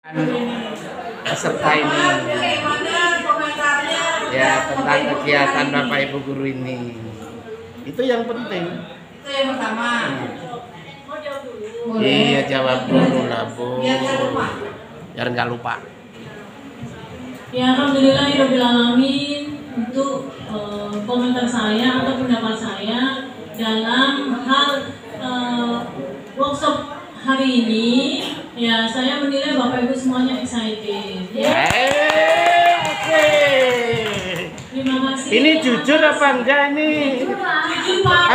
Peserta ini ya tentang kegiatan Bapak Ibu guru ini, itu yang penting. Itu yang pertama. Iya, jawab dulu lah Bu, biar nggak lupa. Ya, alhamdulillahirabbil alamin. Untuk komentar saya atau pendapat saya dalam hal workshop hari ini, ya saya menilai Bapak Ibu semuanya excited. Ya. Terima kasih. Ini jujur apa enggak ini? Jujur Pak.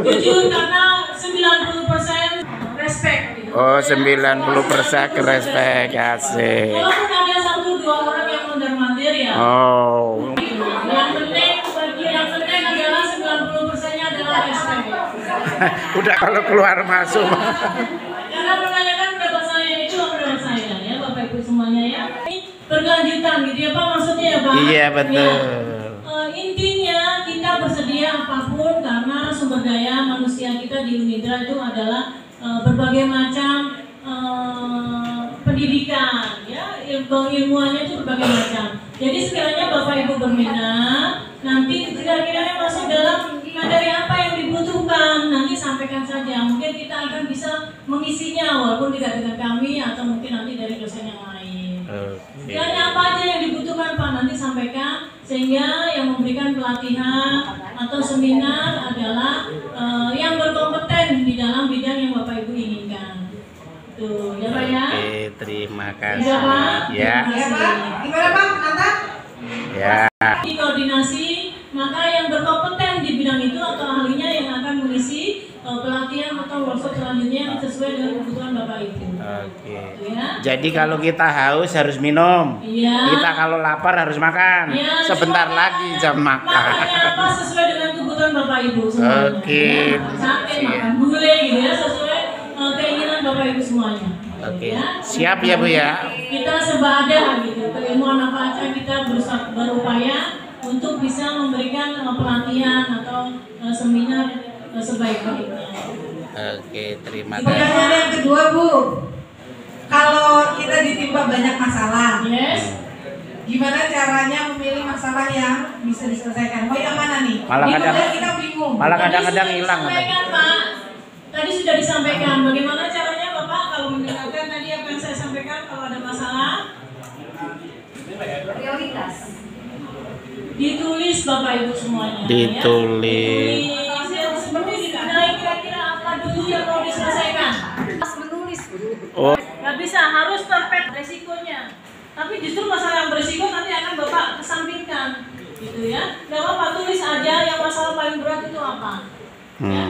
Jujur karena 90% respect. Gitu. Oh, 90% respect, asik. Walaupun ada 1-2 orang yang mondar-mandir ya. Oh. Yang penting adalah 90%-nya adalah respect. Udah kalau keluar masuk. Karena menanyakan pendapat saya itu pendapat saya ya Bapak Ibu semuanya ya. Ini berkelanjutan gitu ya Pak maksudnya ya Pak. Iya betul. Ya, intinya kita bersedia apapun karena sumber daya manusia kita di Unidra itu adalah berbagai macam pendidikan ya, ilmuannya itu berbagai macam. Jadi sekiranya Bapak Ibu berminat, nanti kira-kira masuk dalam materi apa yang dibutuhkan, nanti sampaikan saja. Mungkin kita akan bisa mengisinya walaupun tidak dengan kami atau mungkin nanti dari dosen yang lain. Sekiranya apa aja yang dibutuhkan Pak nanti sampaikan, sehingga yang memberikan pelatihan atau seminar adalah yang berkompeten di dalam bidang yang Bapak Ibu inginkan. Tuh, ya Pak ya. Oke, terima kasih. Ya Pak. Ya. Ya Pak, gimana Pak? Nata? Ya. Di koordinasi, maka yang berkompeten di bidang itu atau ahlinya yang akan mengisi pelatihan atau workshop selanjutnya sesuai dengan kebutuhan Bapak Ibu. Oke. Ya. Jadi kalau kita haus harus minum. Iya. Kita kalau lapar harus makan. Ya, Sebentar cuma lagi jam makan. makannya apa sesuai dengan kebutuhan Bapak Ibu semuanya. Oke. Ya, sate, makan gulai gitu ya sesuai keinginan Bapak Ibu semuanya. Oke. Ya. Siap ya Bu ya. Kita serba ada gitu. Keilmuan apa aja kita berupaya untuk bisa memberikan pelatihan atau seminar sebaik-baiknya. Oke, terima Pertanyaan kasih. yang kedua Bu, kalau kita ditimpa banyak masalah, Yes. gimana caranya memilih masalah yang bisa diselesaikan? Oh yang mana nih? Malah Ini kadang- model kita bingung. malah kadang-kadang hilang. Disampaikan, Pak. Tadi sudah disampaikan. Bagaimana caranya Bapak kalau mendengarkan tadi apa yang saya sampaikan kalau ada masalah? Prioritas. Ditulis Bapak Ibu semuanya. Ditulis. Ya. Seperti dikenai kira-kira apa dulu yang mau diselesaikan. Pas menulis. Oh, Gak bisa, harus terpet resikonya. Tapi justru masalah yang berisiko nanti akan Bapak kesampingkan, gitu ya. Gak apa-apa, tulis aja yang masalah paling berat itu apa. Ya,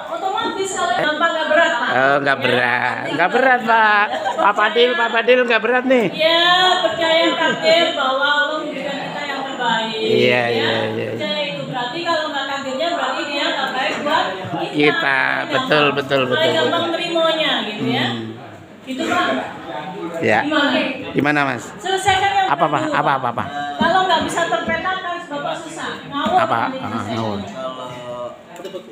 otomatis kalau gampang gak berat Pak. nggak berat. Nggak berat, Pak. Pak Fadil nggak berat nih. Ya, percaya takdir bahwa Allah memberikan kita yang terbaik. Iya, ya. iya. Percaya itu berarti kalau nggak takdirnya berarti dia nggak baik buat Kita, betul. gampang terimanya, gitu ya. Itu Pak. Ya. Gimana? Gimana Mas? Selesaikan yang Apa dulu, Pak? Pak. Apa? Kalau nggak bisa terpetakan, Bapak susah. Ngawur Apa? nanti selesai. Ngawur.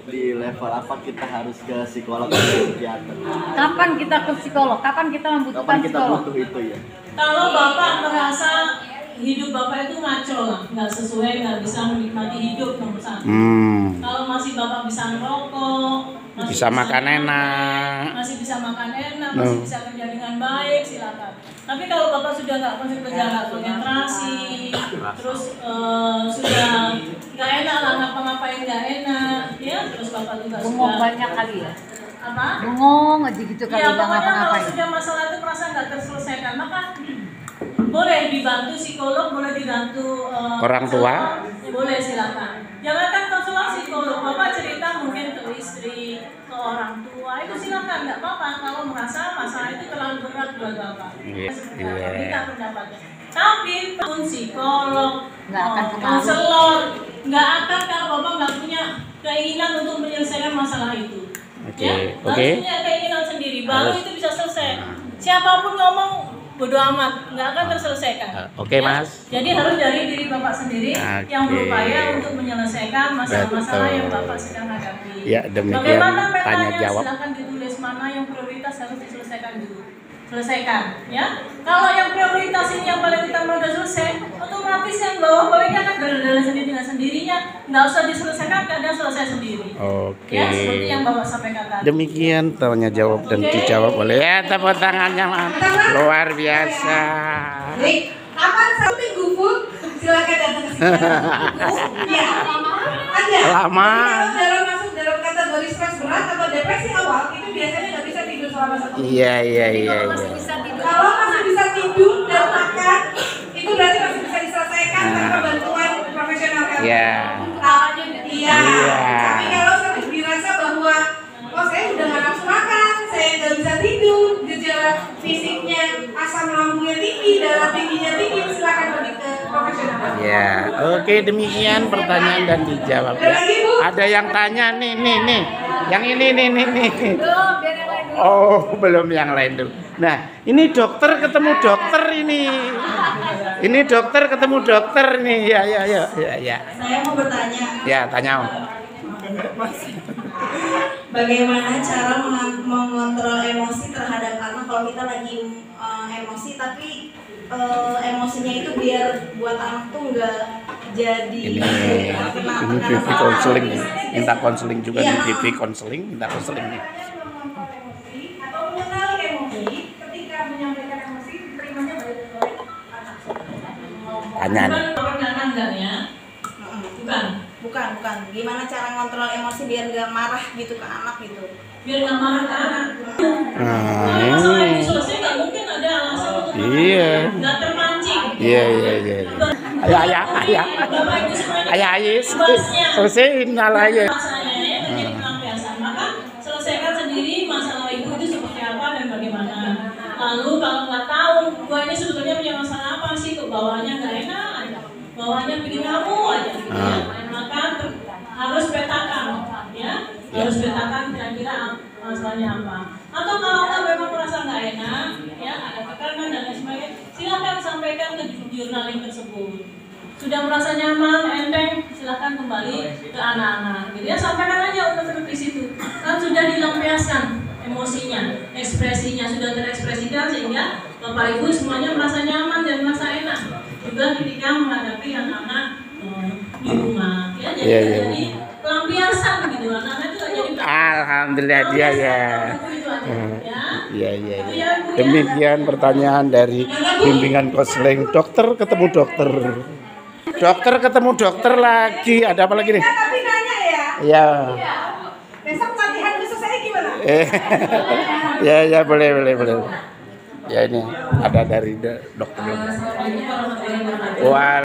Di level apa kita harus ke psikolog atau psikiater? Kapan kita ke psikolog? Kapan kita membutuhkan Kapan kita psikolog? butuh itu ya? Kalau Bapak merasa hidup Bapak itu ngaco lah, nggak sesuai, nggak bisa menikmati hidup nomor satu. Kalau masih Bapak bisa ngerokok, masih Bisa makan enak. masih bisa makan enak, masih bisa kerja dengan baik, silakan. Tapi kalau Bapak sudah nggak kerja, nggak konsentrasi, terus sudah nggak enak lah, ngapa-ngapain nggak enak, ya terus Bapak juga Bengong sudah banyak kali ya. apa? Bengong aja gitu kalau Ya udah pokoknya kalau ngapa-ngapain. sudah masalah itu merasa nggak terselesaikan, maka boleh dibantu psikolog, boleh dibantu Orang tua? konselor, ya boleh silakan. Jangankan konselor psikolog, Bapak cerita mungkin ke istri, ke orang tua, itu silakan, nggak apa-apa kalau merasa masalah itu terlalu berat buat Bapak. Iya. Minta pendapatnya. Tapi pun psikolog, Nggak akan pengaruh. konselor, nggak akan kalau Bapak nggak punya keinginan untuk menyelesaikan masalah itu. Oke, Ya, oke. harus punya keinginan sendiri, baru Harus. itu bisa selesai. Siapapun ngomong bodo amat, nggak akan terselesaikan. Oke, Mas. Jadi harus dari diri Bapak sendiri yang Oke. berupaya untuk menyelesaikan masalah-masalah Betul. yang Bapak sedang hadapi. Ya, demikian Bagaimana tanya petanya? jawab. Silakan ditulis mana yang prioritas harus diselesaikan dulu. selesaikan, ya. Kalau yang prioritas ini yang paling utama udah selesai, otomatis yang bawah-bawah ini akan berjalan sendiri dengan sendirinya, nggak usah diselesaikan, kadang selesai sendiri. Oke. Ya, seperti yang Bapak sampaikan tadi. Demikian tanya jawab dan dijawab oleh ya, tepuk tangannya luar biasa. Baik, kapan satu minggu full? Silakan datang ke sini. Ya, ada. Lama. Jadi kalau masuk dalam kategori stres berat atau depresi awal, itu biasanya nggak bisa tidur selama 1 minggu. Iya. Kalau masih bisa tidur dan makan, itu berarti masih bisa diselesaikan tanpa bantuan profesional kan? Iya. Iya. Tapi kalau sampai dirasa bahwa oh saya udah nggak nafsu makan, saya nggak bisa tidur, gejala fisiknya asam lambungnya tinggi, darah tingginya tinggi, silakan pergi ke profesional. Ya, oke demikian pertanyaan dan dijawab ya. Ada yang tanya nih. Yang ini nih. Oh, belum yang lain dulu. Nah, ini dokter ketemu dokter ini. Ini dokter ketemu dokter nih. Ya. Saya mau bertanya, Ya, tanya. bagaimana cara mengontrol emosi terhadap anak kalau kita lagi emosi tapi emosinya itu biar buat anak tuh nggak jadi Ini TV konseling. Minta konseling juga Iya. di TV konseling, minta konseling nih. Atau mengenali emosi, ketika menyampaikan emosi, terimanya baik oleh anak. Tanya nih. Bukan enggak ya? bukan gimana cara ngontrol emosi biar nggak marah gitu ke anak gitu. Biar nggak marah ke anak. Nah, Kalau masalah itu selesai nggak mungkin ada alasan untuk marah. Iya. Nggak terpancing. Iya. Bapak Ibu semuanya. Ayo, Tugasnya. selesaiin lah ya. Masalahnya ya menjadi pelampiasan. Maka selesaikan sendiri masalah ibu itu seperti apa dan bagaimana. Lalu kalau nggak tahu, gua ini sebetulnya punya masalah apa sih, kok bawaannya nggak enak aja, bawaannya bikin kamu aja gitu ya. Maka harus petakan, ya, harus petakan kira-kira masalahnya apa. Atau kalau nggak memang merasa nggak enak, ya ada tekanan dan lain sebagainya, silakan sampaikan ke jurnaling tersebut. Sudah merasa nyaman, enteng, silahkan kembali ke anak-anak. Jadi ya sampaikan aja unek-unek di situ. Kan sudah dilampiaskan emosinya, ekspresinya sudah terekspresikan sehingga Bapak Ibu semuanya merasa nyaman dan merasa enak. Juga ketika menghadapi anak-anak di rumah. Ya, jadi jadi pelampiasan gitu. Anak-anak itu jadi. Alhamdulillah dia ya. Itu aja, ya. Iya. Demikian pertanyaan dari bimbingan konseling. Dokter ketemu dokter. Dokter ketemu dokter lagi. Ada apa lagi nih? Tapi nanya ya, Ya. besok latihan khusus saya gimana? Ya boleh. Ya ini ada dari dokter. Assalamualaikum warahmatullahi wabarakatuh. Wah.